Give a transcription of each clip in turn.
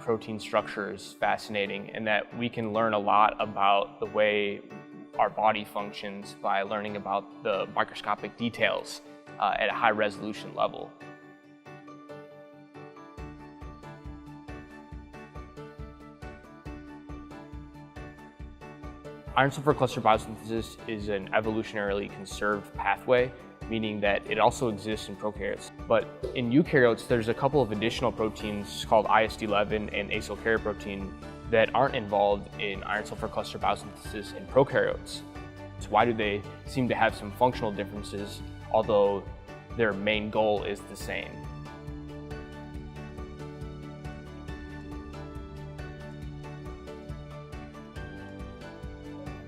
protein structure is fascinating and that we can learn a lot about the way our body functions by learning about the microscopic details at a high resolution level. Iron-sulfur cluster biosynthesis is an evolutionarily conserved pathway, meaning that it also exists in prokaryotes. But in eukaryotes, there's a couple of additional proteins called ISD11 and acyl carrier protein that aren't involved in iron-sulfur cluster biosynthesis in prokaryotes. So why do they seem to have some functional differences, although their main goal is the same?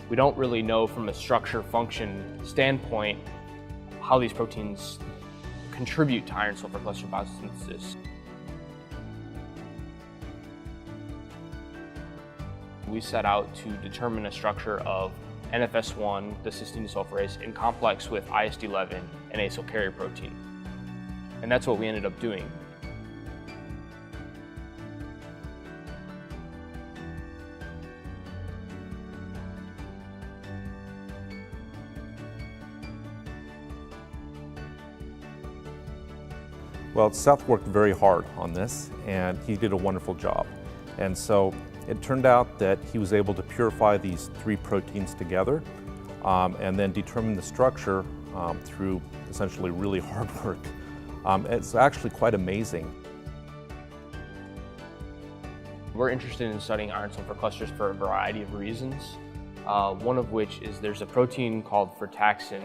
We don't really know from a structure-function standpoint how these proteins contribute to iron-sulfur cluster biosynthesis. We set out to determine a structure of NFS1, the cysteine desulfurase, in complex with ISD11 and acyl carrier protein. And that's what we ended up doing. Well, Seth worked very hard on this, and he did a wonderful job. And so it turned out that he was able to purify these three proteins together and then determine the structure through essentially really hard work. It's actually quite amazing. We're interested in studying iron-sulfur clusters for a variety of reasons. One of which is there's a protein called frataxin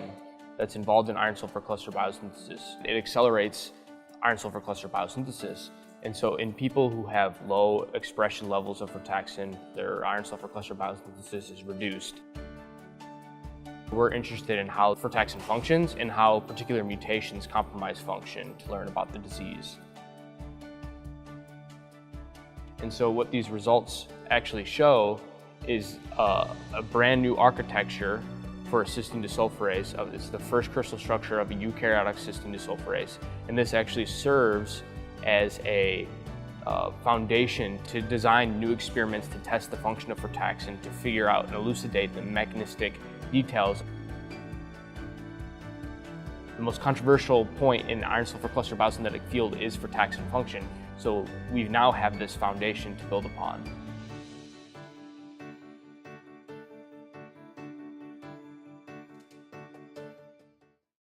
that's involved in iron-sulfur cluster biosynthesis. It accelerates iron-sulfur cluster biosynthesis. And so in people who have low expression levels of frataxin, their iron-sulfur cluster biosynthesis is reduced. We're interested in how frataxin functions and how particular mutations compromise function to learn about the disease. And so what these results actually show is a brand new architecture for a cysteine desulfurase. It's the first crystal structure of a eukaryotic cysteine desulfurase. And this actually serves as a foundation to design new experiments to test the function of frataxin to figure out and elucidate the mechanistic details. The most controversial point in the iron-sulfur cluster biosynthetic field is frataxin function. So we now have this foundation to build upon.